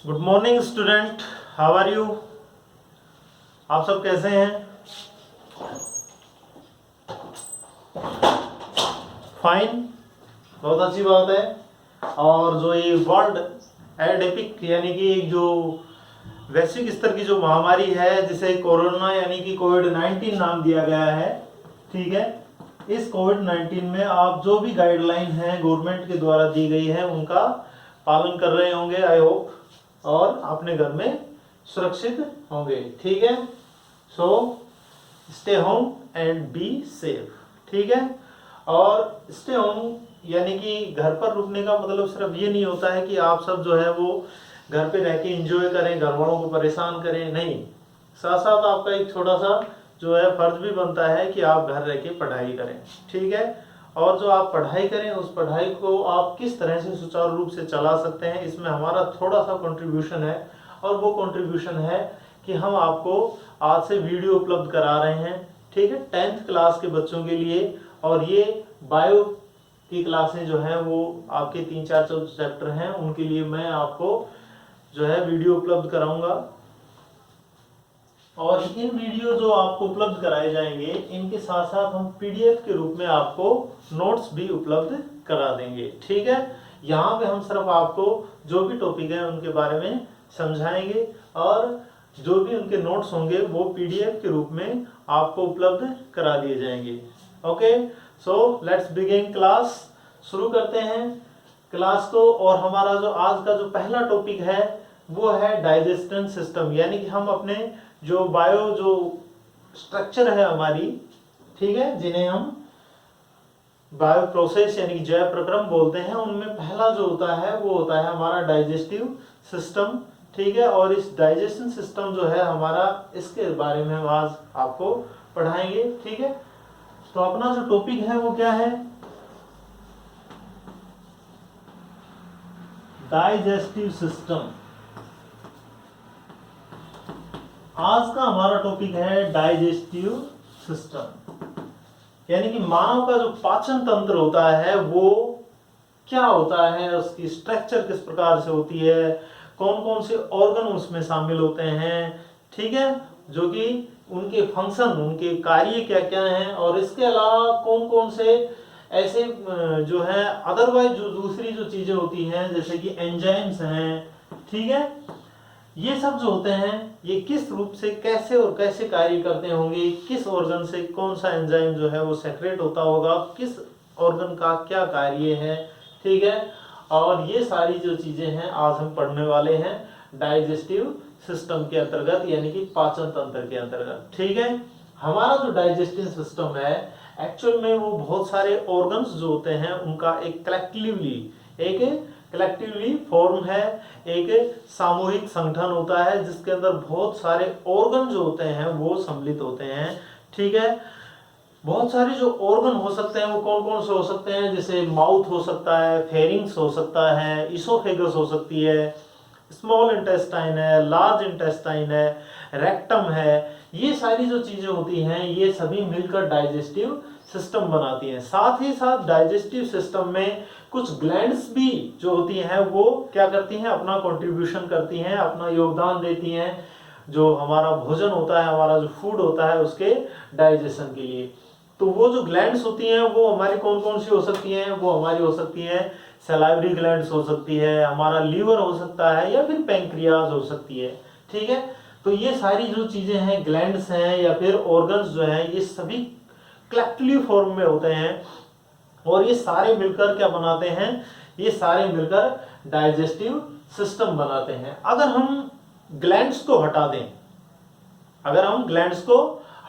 Good morning student, how are you. आप सब कैसे हैं? फाइन, बहुत अच्छी बात है। और जो ये वर्ल्ड एडेमिक यानी कि एक जो वैश्विक स्तर की जो महामारी है जिसे कोरोना यानी कि कोविड-19 नाम दिया गया है, ठीक है। इस कोविड-19 में आप जो भी गाइडलाइन है गवर्नमेंट के द्वारा दी गई है उनका पालन कर रहे होंगे आई होप, और अपने घर में सुरक्षित होंगे, ठीक है। So stay home and be safe, ठीक है। और स्टे होम यानी कि घर पर रुकने का मतलब सिर्फ ये नहीं होता है कि आप सब जो है वो घर पे रह के एंजॉय करें, घर वालों को परेशान करें, नहीं। साथ साथ आपका एक छोटा सा जो है फर्ज भी बनता है कि आप घर रह के पढ़ाई करें, ठीक है। और जो आप पढ़ाई करें उस पढ़ाई को आप किस तरह से सुचारू रूप से चला सकते हैं, इसमें हमारा थोड़ा सा कंट्रीब्यूशन है। और वो कंट्रीब्यूशन है कि हम आपको आज से वीडियो उपलब्ध करा रहे हैं, ठीक है, 10th क्लास के बच्चों के लिए। और ये बायो की क्लासें जो हैं वो आपके 3-4 चैप्टर हैं, उनके लिए मैं आपको जो है वीडियो उपलब्ध कराऊंगा। और इन वीडियो जो आपको उपलब्ध कराए जाएंगे इनके साथ साथ हम पीडीएफ के रूप में आपको नोट्स भी उपलब्ध करा देंगे, ठीक है। यहाँ पे हम सिर्फ आपको जो भी टॉपिक है उनके बारे में समझाएंगे और जो भी उनके नोट्स होंगे वो पीडीएफ के रूप में आपको उपलब्ध करा दिए जाएंगे। Okay, so let's begin class. शुरू करते हैं क्लास को। और हमारा जो आज का जो पहला टॉपिक है वो है डाइजेशन सिस्टम, यानी कि हम अपने जो बायो जो स्ट्रक्चर है हमारी, ठीक है, जिन्हें हम बायो प्रोसेस यानी कि जैव प्रक्रम बोलते हैं, उनमें पहला जो होता है वो होता है हमारा डाइजेस्टिव सिस्टम, ठीक है। और इस डाइजेशन सिस्टम जो है हमारा, इसके बारे में हम आज आपको पढ़ाएंगे, ठीक है। तो अपना जो टॉपिक है वो क्या है? Digestive system. आज का हमारा टॉपिक है डाइजेस्टिव सिस्टम, यानी कि मानव का जो पाचन तंत्र होता है वो क्या होता है, उसकी स्ट्रक्चर किस प्रकार से होती है, कौन कौन से ऑर्गन उसमें शामिल होते हैं, ठीक है, जो कि उनके फंक्शन, उनके कार्य क्या क्या हैं, और इसके अलावा कौन कौन से ऐसे जो है अदरवाइज जो दूसरी जो चीजें होती हैं जैसे कि एंजाइम्स हैं, ठीक है। ये सब जो होते हैं ये किस रूप से कैसे और कैसे कार्य करते होंगे, किस ऑर्गन से कौन सा एंजाइम जो है वो सेक्रेट होता होगा, किस ऑर्गन का क्या कार्य है, ठीक है। और ये सारी जो चीजें हैं आज हम पढ़ने वाले हैं डाइजेस्टिव सिस्टम के अंतर्गत, यानी कि पाचन तंत्र के अंतर्गत, ठीक है। हमारा जो डाइजेस्टिव सिस्टम है एक्चुअल में वो बहुत सारे ऑर्गन्स जो होते हैं उनका एक कलेक्टिवली फॉर्म है, एक सामूहिक संगठन होता है जिसके अंदर बहुत सारे ऑर्गन जो होते हैं वो सम्मिलित होते हैं, ठीक है। बहुत सारे जो ऑर्गन हो सकते हैं वो कौन कौन से हो सकते हैं, जैसे माउथ हो सकता है, फेरिंग्स हो सकता है, इसोफेगस हो सकती है, स्मॉल इंटेस्टाइन है, लार्ज इंटेस्टाइन है, रेक्टम है। ये सारी जो चीजें होती हैं ये सभी मिलकर डाइजेस्टिव सिस्टम बनाती हैं। साथ ही साथ डाइजेस्टिव सिस्टम में कुछ ग्लैंड्स भी जो होती हैं वो क्या करती हैं, अपना कंट्रीब्यूशन करती हैं, अपना योगदान देती हैं जो हमारा भोजन होता है, हमारा जो फूड होता है उसके डाइजेशन के लिए। तो वो जो ग्लैंड्स होती हैं वो हमारी कौन कौन सी हो सकती हैं, वो हमारी हो सकती हैं सलाइवरी ग्लैंड्स हो सकती है, हमारा लीवर हो सकता है, या फिर पैंक्रियाज हो सकती है, ठीक है। तो ये सारी जो चीजें हैं, ग्लैंड्स हैं या फिर ऑर्गन्स जो हैं, ये सभी कलेक्टिव फॉर्म में होते हैं और ये सारे मिलकर क्या बनाते हैं, ये सारे मिलकर डाइजेस्टिव सिस्टम बनाते हैं। अगर हम ग्लैंड्स को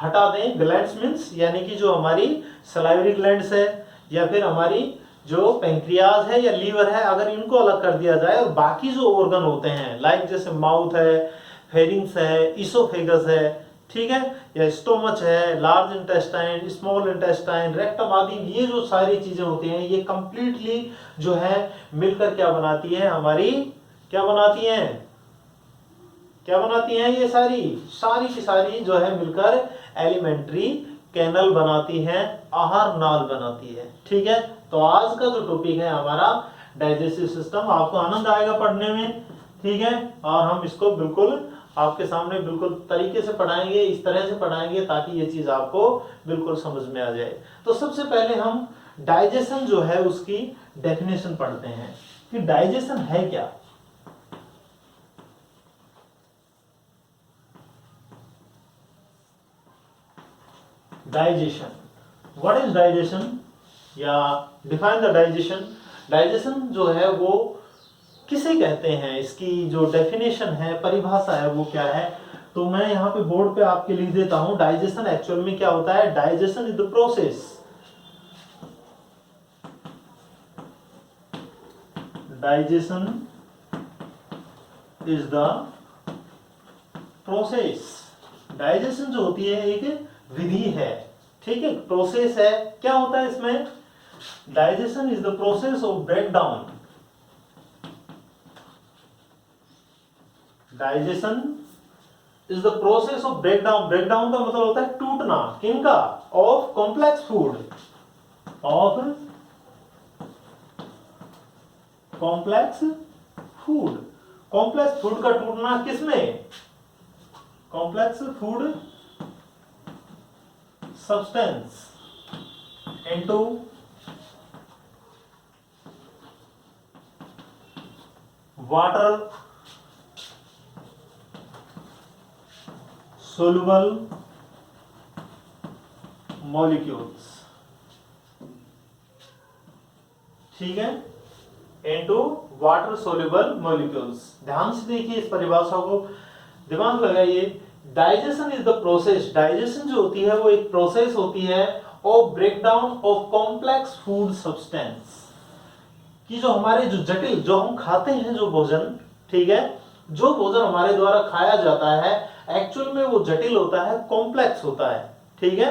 हटा दें, ग्लैंड्स मीन्स यानी कि जो हमारी सलाइवरी ग्लैंड्स है या फिर हमारी जो पैंक्रियाज है या लीवर है, अगर इनको अलग कर दिया जाए और बाकी जो ऑर्गन होते हैं लाइक जैसे माउथ है, फेरिंग्स है, इसोफेगस है, ठीक है, या स्टोमच है, large intestine, small intestine, rectum आदि, ये जो सारी चीजें होती हैं ये कंप्लीटली जो है मिलकर क्या बनाती है, हमारी क्या बनाती हैं, ये सारी की सारी जो है मिलकर एलिमेंट्री कैनल बनाती हैं, आहार नाल बनाती है, ठीक है। तो आज का जो टॉपिक है हमारा डाइजेस्टिव सिस्टम, आपको आनंद आएगा पढ़ने में, ठीक है, और हम इसको बिल्कुल आपके सामने बिल्कुल तरीके से पढ़ाएंगे, इस तरह से पढ़ाएंगे ताकि ये चीज आपको बिल्कुल समझ में आ जाए। तो सबसे पहले हम डाइजेशन जो है उसकी डेफिनेशन पढ़ते हैं कि डाइजेशन है क्या। डाइजेशन, व्हाट इज डाइजेशन, या डिफाइन द डाइजेशन। डाइजेशन जो है वो किसे कहते हैं, इसकी जो डेफिनेशन है, परिभाषा है, वो क्या है। तो मैं यहाँ पे बोर्ड पे आपके लिख देता हूं। डाइजेशन एक्चुअल में क्या होता है, digestion is the process, digestion is the process. Digestion जो होती है एक विधि है, ठीक है, प्रोसेस है। क्या होता है इसमें, digestion is the process of break down, digestion is the process of break down. Break down का मतलब होता है टूटना, किनका, of complex food, of complex food. Complex food का टूटना किसमें, complex food substance into water soluble molecules, ठीक है, इनटू वाटर सोल्यूबल मॉलिक्यूल्स। ध्यान से देखिए इस परिभाषा को, दिमाग लगाइए। Digestion is the process, digestion जो होती है वो एक प्रोसेस होती है of breakdown of complex food substance, कि जो हमारे जो जटिल, जो हम खाते हैं जो भोजन, ठीक है, जो भोजन हमारे द्वारा खाया जाता है एक्चुअल में वो जटिल होता है, कॉम्प्लेक्स होता है, ठीक है।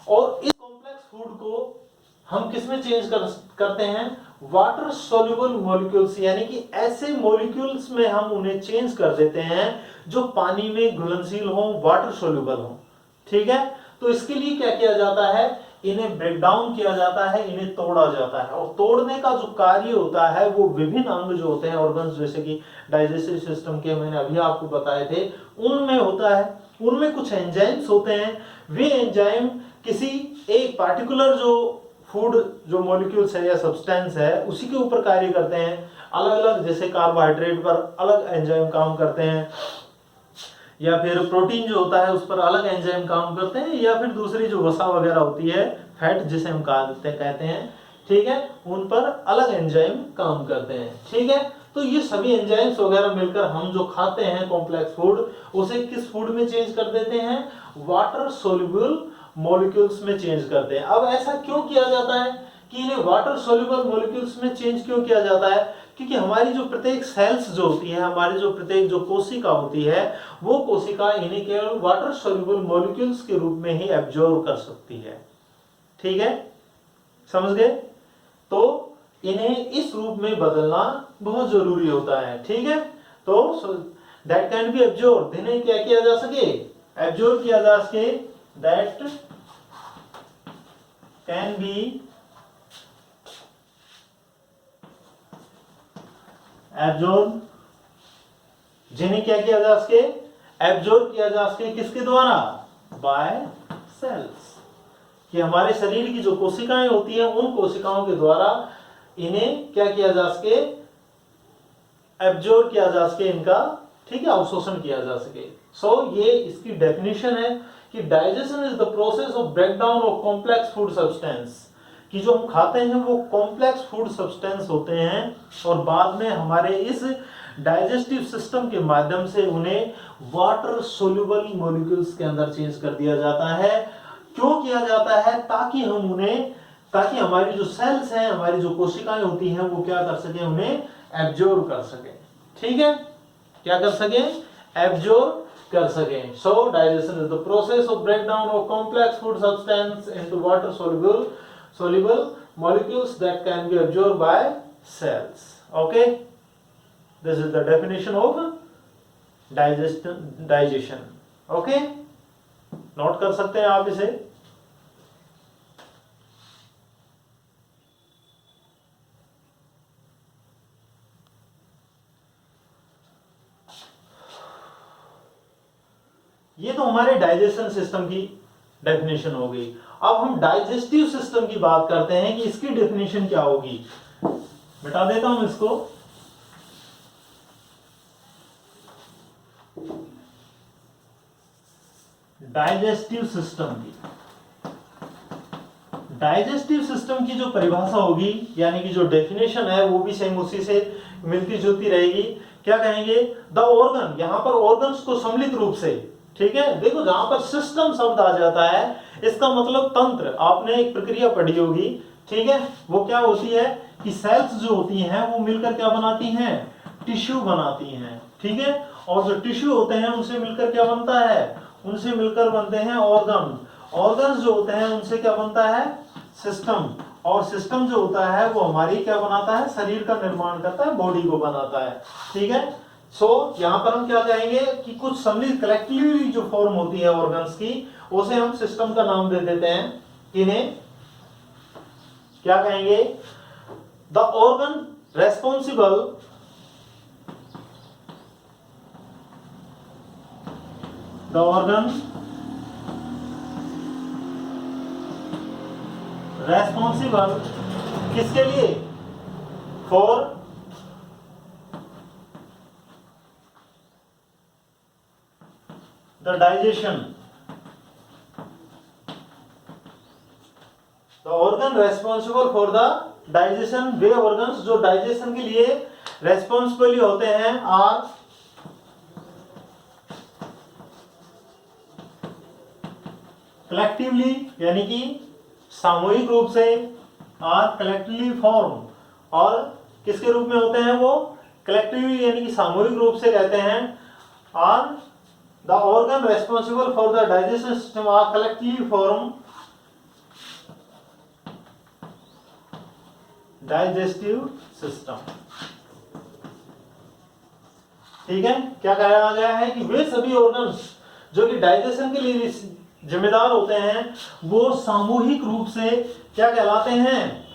और इस कॉम्प्लेक्स फूड को हम किसमें चेंज करते हैं, वाटर सोल्यूबल मॉलिक्यूल्स, यानी कि ऐसे मॉलिक्यूल्स में हम उन्हें चेंज कर देते हैं जो पानी में घुलनशील हो, वाटर सोल्यूबल हो, ठीक है। तो इसके लिए क्या किया जाता है, इन्हें ब्रेक डाउन किया जाता है, इन्हें तोड़ा जाता है। और तोड़ने का जो कार्य होता है वो विभिन्न अंग जो होते हैं, ऑर्गन्स, जैसे कि डाइजेस्टिव सिस्टम के मैंने अभी आपको बताए थे, उनमें होता है। उनमें कुछ एंजाइम्स होते हैं, वे एंजाइम किसी एक पार्टिकुलर जो फूड जो मॉलिक्यूल्स है या सब्सटेंस है उसी के ऊपर कार्य करते हैं। अलग अलग, जैसे कार्बोहाइड्रेट पर अलग एंजाइम काम करते हैं, या फिर प्रोटीन जो होता है उस पर अलग एंजाइम काम करते हैं, या फिर दूसरी जो वसा वगैरह होती है, फैट जिसे हम कहते हैं, ठीक है, उन पर अलग एंजाइम काम करते हैं, ठीक है। तो ये सभी एंजाइम्स वगैरह मिलकर हम जो खाते हैं कॉम्प्लेक्स फूड, उसे किस फूड में चेंज कर देते हैं, वाटर सोल्यूबल मॉलिक्यूल्स में चेंज करते हैं। अब ऐसा क्यों किया जाता है कि इन्हें वाटर सोल्यूबल मॉलिक्यूल्स में चेंज क्यों किया जाता है, क्योंकि हमारी जो प्रत्येक सेल्स जो होती है, हमारी जो प्रत्येक जो कोशिका होती है, वो कोशिका इन्हें केवल वाटर सोल्यूबल मॉलिक्यूल्स के रूप में ही एब्जॉर्ब कर सकती है, ठीक है, समझ गए। तो इन्हें इस रूप में बदलना बहुत जरूरी होता है, ठीक है। तो दैट कैन बी एब्जॉर्ब, इन्हें क्या किया जा सके, एब्जॉर्ब किया जा सके, दैट कैन बी एब्जॉर्ब, जिन्हें क्या किया जा सके, एब्जॉर्ब किया जा सके, किसके द्वारा, बाय सेल्स, कि हमारे शरीर की जो कोशिकाएं होती हैं उन कोशिकाओं के द्वारा इन्हें क्या किया जा सके, एब्जॉर्ब किया जा सके, इनका, ठीक है, अवशोषण किया जा सके। सो ये इसकी डेफिनेशन है कि digestion is the process of breakdown of complex food substance, कि जो हम खाते हैं वो कॉम्प्लेक्स फूड सब्सटेंस होते हैं और बाद में हमारे इस डाइजेस्टिव सिस्टम के माध्यम से उन्हें वाटर सोल्यूबल मॉलिक्यूल्स के अंदर चेंज कर दिया जाता है। क्यों किया जाता है, ताकि हम उन्हें, ताकि हमारी जो सेल्स हैं, हमारी जो कोशिकाएं होती हैं, वो क्या कर सके, उन्हें एब्जॉर्ब कर सके, ठीक है, क्या कर सके, एब्जॉर्ब कर सके। सो digestion is the process of breakdown of complex food substance into water soluble molecules that can be absorbed by cells. Okay, this is the definition of digestion. Okay, note कर सकते हैं आप इसे। ये तो हमारे डाइजेशन सिस्टम की definition हो गई। अब हम डाइजेस्टिव सिस्टम की बात करते हैं कि इसकी डेफिनेशन क्या होगी। मिटा देता हूं इसको। डाइजेस्टिव सिस्टम की जो परिभाषा होगी, यानी कि जो डेफिनेशन है, वो भी सेम उसी से मिलती जुलती रहेगी। क्या कहेंगे? द ऑर्गन, यहां पर ऑर्गन्स को सम्मिलित रूप से, ठीक है, देखो जहां पर सिस्टम शब्द आ जाता है, इसका मतलब तंत्र। आपने एक प्रक्रिया पढ़ी होगी, ठीक है, वो क्या होती है कि सेल्स जो होती हैं वो मिलकर क्या बनाती हैं? टिश्यू बनाती हैं, ठीक है। और जो टिश्यू होते हैं उनसे मिलकर क्या बनता है? उनसे मिलकर बनते हैं ऑर्गन। ऑर्गन्स जो होते हैं उनसे क्या बनता है? सिस्टम। और सिस्टम जो होता है वो हमारी क्या बनाता है? शरीर का निर्माण करता है, बॉडी को बनाता है, ठीक है। सो यहां पर हम क्या कहेंगे कि कुछ सम्मिलित कलेक्टिवली जो फॉर्म होती है ऑर्गन्स की, उसे हम सिस्टम का नाम दे देते हैं। इन्हें क्या कहेंगे? द ऑर्गन रेस्पॉन्सिबल किसके लिए? For the digestion. The organ responsible for the digestion, way organs जो डाइजेशन के लिए रेस्पॉन्सिबल होते हैं, आर कलेक्टिवली, यानी कि सामूहिक रूप से, आर कलेक्टिवली फॉर्म, और किसके रूप में होते हैं वो? कलेक्टिवली, यानी कि सामूहिक रूप से कहते हैं। Are the organ responsible for the digestion system are collectively form digestive system, ठीक है। क्या कहा गया है कि वे सभी ऑर्गन्स जो कि डाइजेशन के लिए जिम्मेदार होते हैं, वो सामूहिक रूप से क्या कहलाते हैं?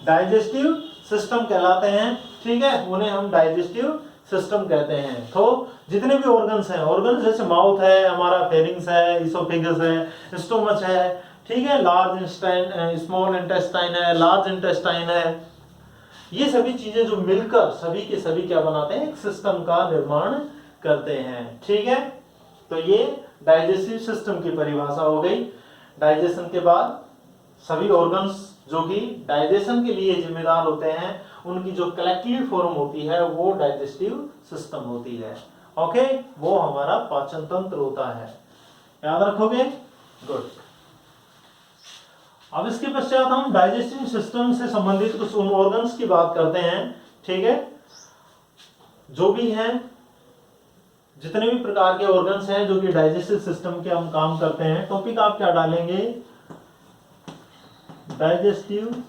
डाइजेस्टिव सिस्टम कहलाते हैं, ठीक है। उन्हें हम डाइजेस्टिव सिस्टम कहते हैं। तो जितने भी ऑर्गन्स हैं, ऑर्गन्स जैसे माउथ है हमारा, फेरिंग्स है, इसोफेगस है, स्टोमच है, ठीक है, लार्ज इंटेस्टाइन, स्मॉल इंटेस्टाइन है, लार्ज इंटेस्टाइन है, ये सभी चीजें जो मिलकर सभी के सभी क्या बनाते हैं? एक सिस्टम का निर्माण करते हैं, ठीक है। तो ये डाइजेस्टिव सिस्टम की परिभाषा हो गई। डाइजेशन के बाद सभी ऑर्गन्स जो कि डाइजेशन के लिए जिम्मेदार होते हैं, उनकी जो कलेक्टिव फॉर्म होती है वो डाइजेस्टिव सिस्टम होती है। ओके, वो हमारा पाचन तंत्र होता है, याद रखोगे? गुड। अब इसके पश्चात हम डाइजेस्टिव सिस्टम से संबंधित कुछ ऑर्गन्स की बात करते हैं, ठीक है। जो भी हैं, जितने भी प्रकार के ऑर्गन्स हैं जो कि डाइजेस्टिव सिस्टम के हम काम करते हैं, टॉपिक आप क्या डालेंगे? Digestive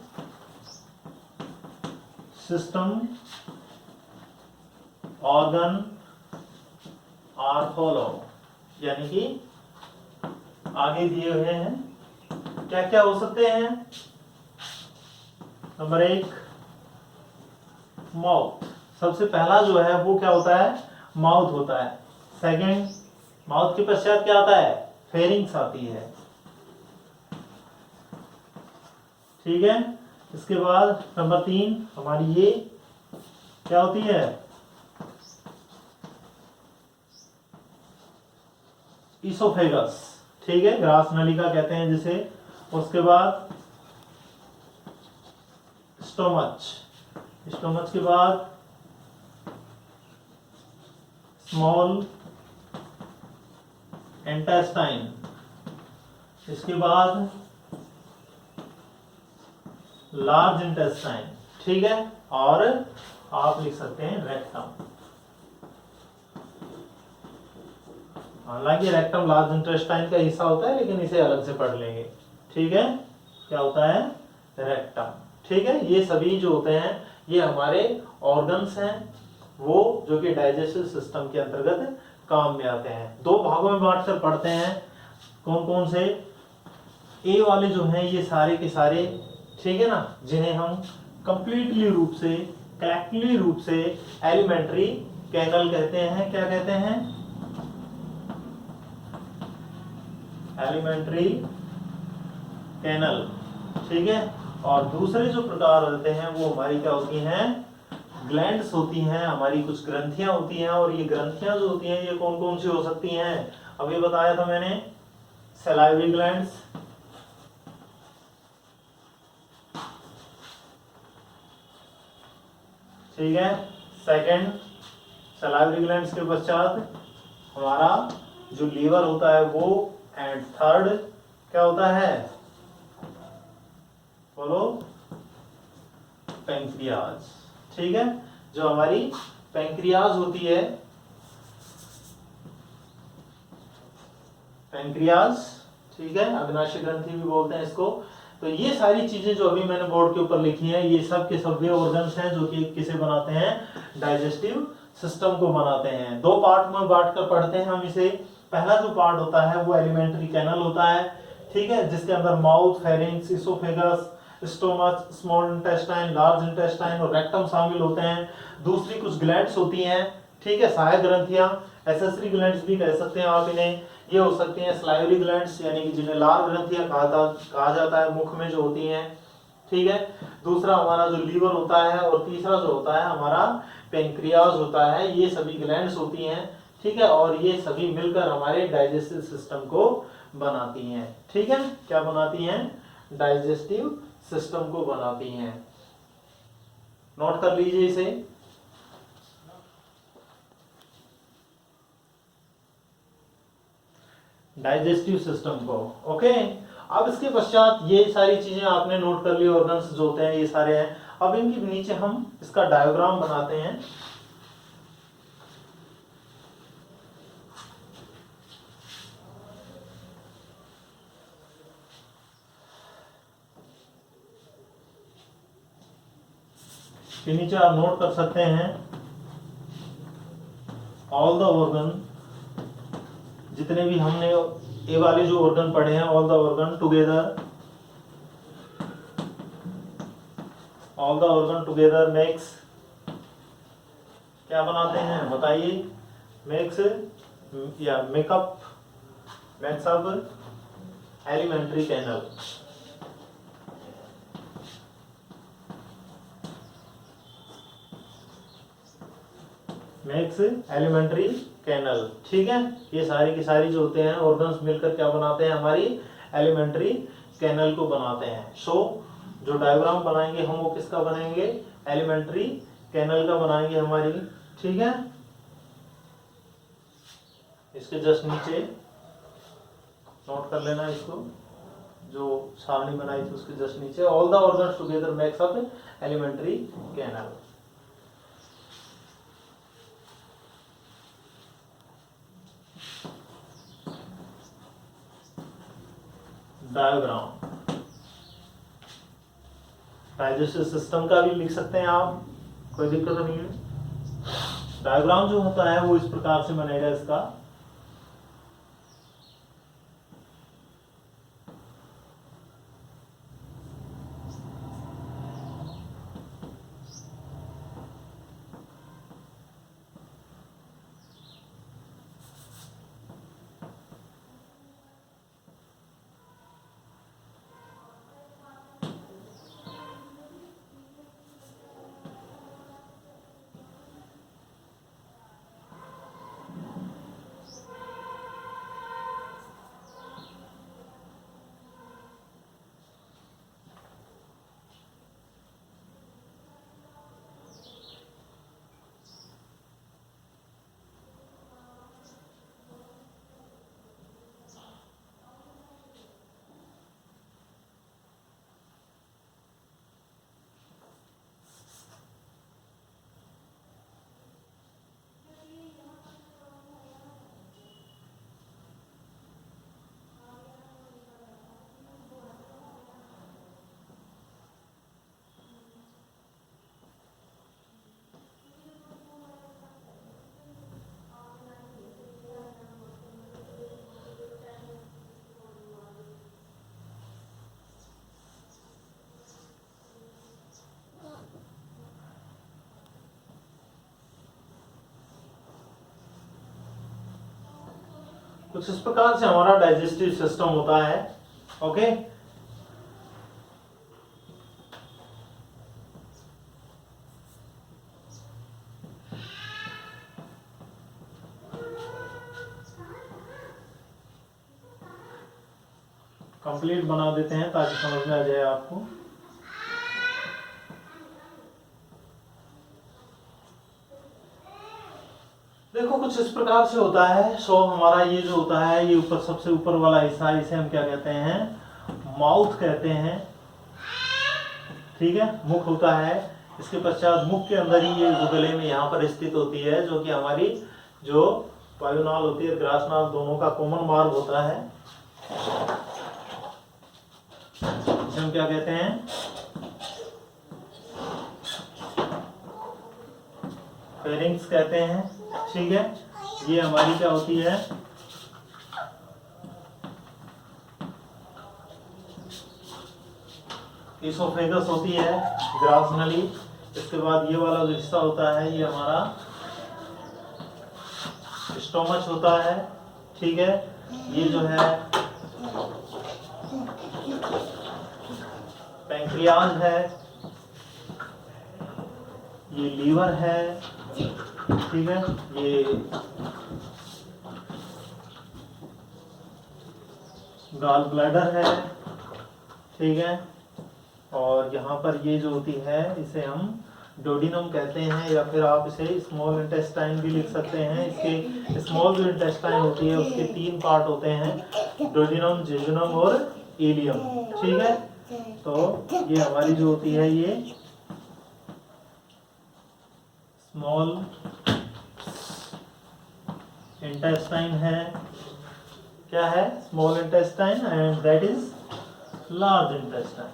system organ are follow, यानी कि आगे दिए हुए हैं क्या क्या हो सकते हैं। नंबर 1 माउथ, सबसे पहला जो है वो क्या होता है? माउथ होता है। सेकंड, माउथ के पश्चात क्या आता है? फेरिंग्स आती है, ठीक है। इसके बाद नंबर 3 हमारी ये क्या होती है? इसोफेगस, ठीक है, ग्रास नलिका कहते हैं जिसे। उसके बाद स्टोमच, स्टोमच के बाद स्मॉल इंटेस्टाइन, इसके बाद लार्ज इंटेस्टाइन, ठीक है। और आप लिख सकते हैं रेक्टम। हालांकि रेक्टम लार्ज इंटेस्टाइन का हिस्सा होता है, लेकिन इसे अलग से पढ़ लेंगे, ठीक है। क्या होता है? रेक्टम, ठीक है। ये सभी जो होते हैं ये हमारे ऑर्गन्स हैं, वो जो कि डाइजेस्टिव सिस्टम के अंतर्गत काम में आते हैं। 2 भागों में बांट कर पढ़ते हैं। कौन कौन से? ए वाले जो हैं ये सारे के सारे, ठीक है ना, जिन्हें हम कंप्लीटली रूप से, कलेक्टिवली रूप से एलिमेंट्री कैनल कहते हैं। क्या कहते हैं? एलिमेंट्री कैनल, ठीक है। और दूसरे जो प्रकार होते हैं वो हमारी क्या होती हैं, ग्लैंड्स होती हैं, हमारी कुछ ग्रंथियां होती हैं। और ये ग्रंथियां जो होती हैं ये कौन कौन सी हो सकती हैं, अभी बताया था मैंने, सैलाइवरी ग्लैंड्स, ठीक है। सेकंड सैलाइवरी ग्लैंड्स के पश्चात हमारा जो लीवर होता है वो, एंड थर्ड क्या होता है, बोलो, पैंक्रियाज, ठीक है। जो हमारी पैंक्रियाज होती है, पैंक्रियाज, ठीक है, अग्नाशय ग्रंथि भी बोलते हैं इसको। तो ये सारी चीजें जो अभी मैंने बोर्ड के ऊपर लिखी हैं ये सब के सब वे ऑर्गन्स हैं जो कि किसे बनाते हैं, डाइजेस्टिव सिस्टम को बनाते हैं। दो पार्ट में बांट कर पढ़ते हैं हम इसे। पहला जो पार्ट होता है वो एलिमेंट्री कैनल होता है, ठीक है, जिसके अंदर mouth, pharynx, oesophagus, stomach, small intestine, large intestine और रेक्टम शामिल होते हैं। दूसरी कुछ ग्लैंड्स होती हैं, ठीक है, सहायक ग्रंथियां, एसेसरी ग्लैंड्स भी कह सकते हैं आप इन्हें। ये हो सकती हैं स्लाइवरी ग्लैंड्स, यानी कि जिन्हें लार ग्रंथियां कहा जाता है, मुख में जो होती हैं, ठीक है। दूसरा हमारा जो लीवर होता है और तीसरा जो होता है हमारा पेंक्रियाज होता है। ये सभी ग्लैंड्स होती हैं, ठीक है, और ये सभी मिलकर हमारे डाइजेस्टिव सिस्टम को बनाती हैं, ठीक है। क्या बनाती हैं, डाइजेस्टिव सिस्टम को बनाती हैं। नोट कर लीजिए इसे। डाइजेस्टिव सिस्टम को, ओके। अब इसके पश्चात ये सारी चीजें आपने नोट कर ली, ऑर्गन्स जो होते हैं ये सारे हैं। अब इनके नीचे हम इसका डायग्राम बनाते हैं। के नीचे आप नोट कर सकते हैं ऑल द ऑर्गन, जितने भी हमने ए वाले जो ऑर्गन पढ़े हैं, all the organ together, all the organ together makes, क्या बनाते हैं बताइए, मेक्स या makeup, makes up elementary canal, makes elementary canal, ठीक है। ये सारी की सारी जो होते हैं ऑर्गन्स मिलकर क्या बनाते हैं, हमारी एलिमेंट्री कैनल को बनाते हैं। सो जो डायग्राम बनाएंगे हम वो किसका बनाएंगे, एलिमेंट्री कैनल का बनाएंगे हमारी, ठीक है। इसके जस्ट नीचे नोट कर लेना इसको, जो सारणी बनाई थी उसके जस्ट नीचे, all the organs together makes up elementary canal. Diagram digestive system का भी लिख सकते हैं आप, कोई दिक्कत नहीं है। डायग्राम जो होता है वो इस प्रकार से बनेगा इसका, कुछ इस प्रकार से हमारा डाइजेस्टिव सिस्टम होता है। ओके, कंप्लीट बना देते हैं ताकि समझ में आ जाए आपको। देखो कुछ इस प्रकार से होता है। सो हमारा ये जो होता है, ये ऊपर सबसे ऊपर वाला हिस्सा, इसे हम क्या कहते हैं, माउथ कहते हैं। ठीक है, मुख होता है। इसके पश्चात मुख के अंदर ही ये जो गले में यहाँ पर स्थित होती है, जो कि हमारी जो वायुनाल होती है, ग्रासनाल, दोनों का कॉमन मार्ग होता है। इसे हम क्या कहते हैं, फेरिंग्स कहते हैं। ठीक है, ये हमारी क्या होती है, इसोफेगस होती है, ग्रासनली। इसके बाद ये वाला जो हिस्सा होता है, ये हमारा स्टोमच होता है। ठीक है, ये जो है पैंक्रियाज है, ये लीवर है। ठीक है, ये गॉल ब्लैडर है। ठीक है, और यहाँ पर ये जो होती है, इसे हम डोडिनम कहते हैं, या फिर आप इसे स्मॉल इंटेस्टाइन भी लिख सकते हैं। इसके स्मॉल जो इंटेस्टाइन होती है उसके 3 पार्ट होते हैं, डोडिनम, जेजुनम और इलियम। ठीक है, तो ये हमारी जो होती है, ये स्मॉल इंटेस्टाइन है। क्या है, small intestine, and that is large intestine.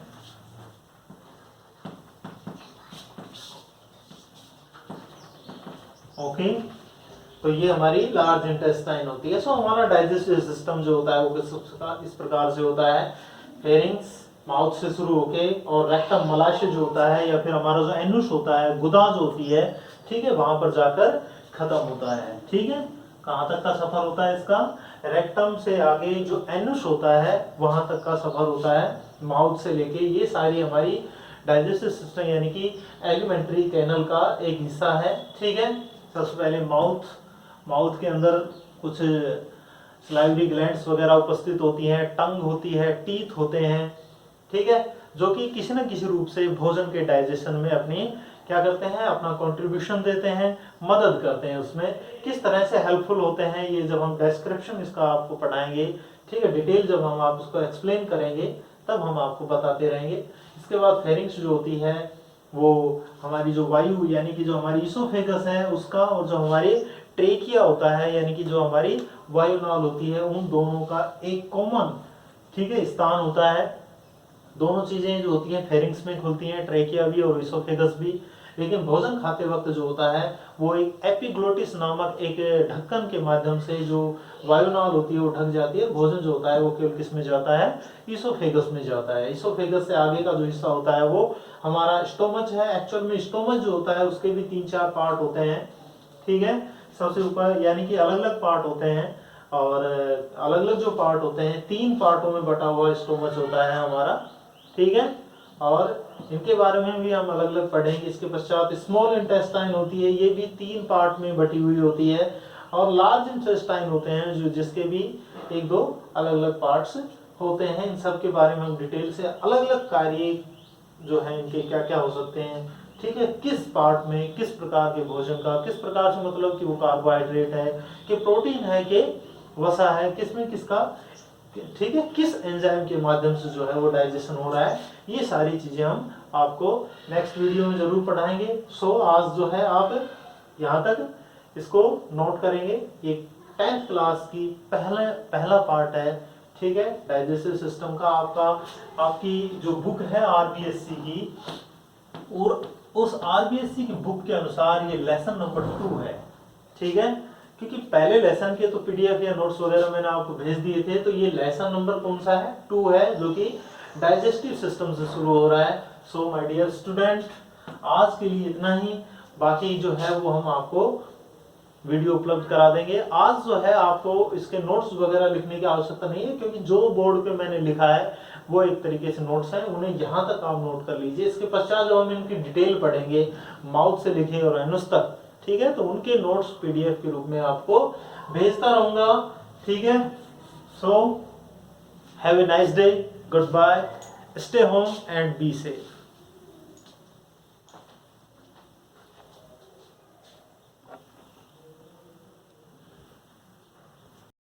Okay, तो ये हमारी लार्ज इंटेस्टाइन होती है। सो हमारा डाइजेस्टिव सिस्टम जो होता है वो इस प्रकार से होता है। फेरिंग्स माउथ से शुरू होके, और रेक्टम मलाशय जो होता है, या फिर हमारा जो एनुस होता है, गुदा जो होती है, ठीक है, वहां पर जाकर खत्म होता है। ठीक है, कहाँ तक का सफर होता है इसका, रेक्टम से आगे जो एनुस होता है वहां तक का सफर होता है, माउथ से लेके। ये सारी हमारी डाइजेस्टिव सिस्टम यानी कि एलिमेंट्री कैनल का एक हिस्सा है। ठीक है, सबसे पहले माउथ के अंदर कुछ स्लाइवरी ग्लैंड्स वगैरह उपस्थित होती हैं, टंग होती है, टीथ होते हैं। ठीक है, जो कि किसी न किसी रूप से भोजन के डाइजेशन में अपनी क्या करते हैं, अपना कंट्रीब्यूशन देते हैं, मदद करते हैं। उसमें किस तरह से हेल्पफुल होते हैं, ये जब हम डिस्क्रिप्शन इसका आपको पढ़ाएंगे, ठीक है, डिटेल जब हम आप उसको एक्सप्लेन करेंगे तब हम आपको बताते रहेंगे। इसके बाद फेरिंग्स जो होती है वो हमारी जो वायु यानी कि जो हमारी इसोफेगस है उसका, और जो हमारी ट्रेकिया होता है यानी कि जो हमारी वायुनाल होती है, उन दोनों का एक कॉमन, ठीक है, स्थान होता है। दोनों चीजें जो होती हैं फेरिंग्स में खुलती हैं, ट्रेकिया भी और इसोफेगस भी। लेकिन भोजन खाते वक्त जो होता है वो एक एपिग्लोटिस नामक एक ढक्कन के माध्यम से जो वायुनाल होती है वो ढक जाती है। भोजन जो होता है वो केवल किस में जाता है, इसोफेगस में जाता है। इसोफेगस से आगे का जो हिस्सा होता है वो हमारा स्टोमच है। एक्चुअल में स्टोमच जो होता है उसके भी 3-4 पार्ट होते हैं। ठीक है, सबसे ऊपर यानी कि अलग अलग पार्ट होते हैं, और अलग अलग जो पार्ट होते हैं 3 पार्टों में बटा हुआ स्टोमच होता है हमारा। ठीक है, और इनके बारे में भी हम अलग अलग पढ़ेंगे। इसके पश्चात स्मॉल इंटेस्टाइन होती है, ये भी 3 पार्ट में बटी हुई होती है, और लार्ज इंटेस्टाइन होते हैं जो जिसके भी 1-2 अलग अलग पार्ट्स होते हैं। इन सब के बारे में हम डिटेल से अलग अलग कार्य जो है इनके क्या क्या हो सकते हैं, ठीक है, किस पार्ट में किस प्रकार के भोजन का, किस प्रकार से मतलब कि वो कार्बोहाइड्रेट है कि प्रोटीन है कि वसा है, किसमें किसका, ठीक है, किस एंजाइम के माध्यम से जो है वो डाइजेशन हो रहा है, ये सारी चीजें हम आपको नेक्स्ट वीडियो में जरूर पढ़ाएंगे। सो आज जो है आप यहाँ तक इसको नोट करेंगे। ये 10th क्लास की पहला पार्ट है, ठीक है, डाइजेस्टिव सिस्टम का। आपकी जो बुक है आरबीएससी की, और उस आरबीएससी की बुक के अनुसार ये लेसन नंबर 2 है। ठीक है, क्योंकि पहले लेसन के तो पीडीएफ या नोट्स वगैरह मैंने आपको भेज दिए थे, तो ये लेसन नंबर कौन सा है, 2 है, जो कि डाइजेस्टिव सिस्टम से शुरू हो रहा है। सो माय डियर स्टूडेंट, आज के लिए इतना ही। बाकी जो है वो हम आपको वीडियो उपलब्ध करा देंगे। आज जो है आपको इसके नोट्स वगैरह लिखने की आवश्यकता नहीं है, क्योंकि जो बोर्ड पे मैंने लिखा है वो एक तरीके से नोट्स हैं, उन्हें यहाँ तक आप नोट कर लीजिए। इसके पश्चात जब हम इनकी डिटेल पढ़ेंगे, माउथ से लिखे और एनुस तक, ठीक है, तो उनके नोट्स पीडीएफ के रूप में आपको भेजता रहूंगा, ठीक है। So have a nice day, good bye, stay home and be safe.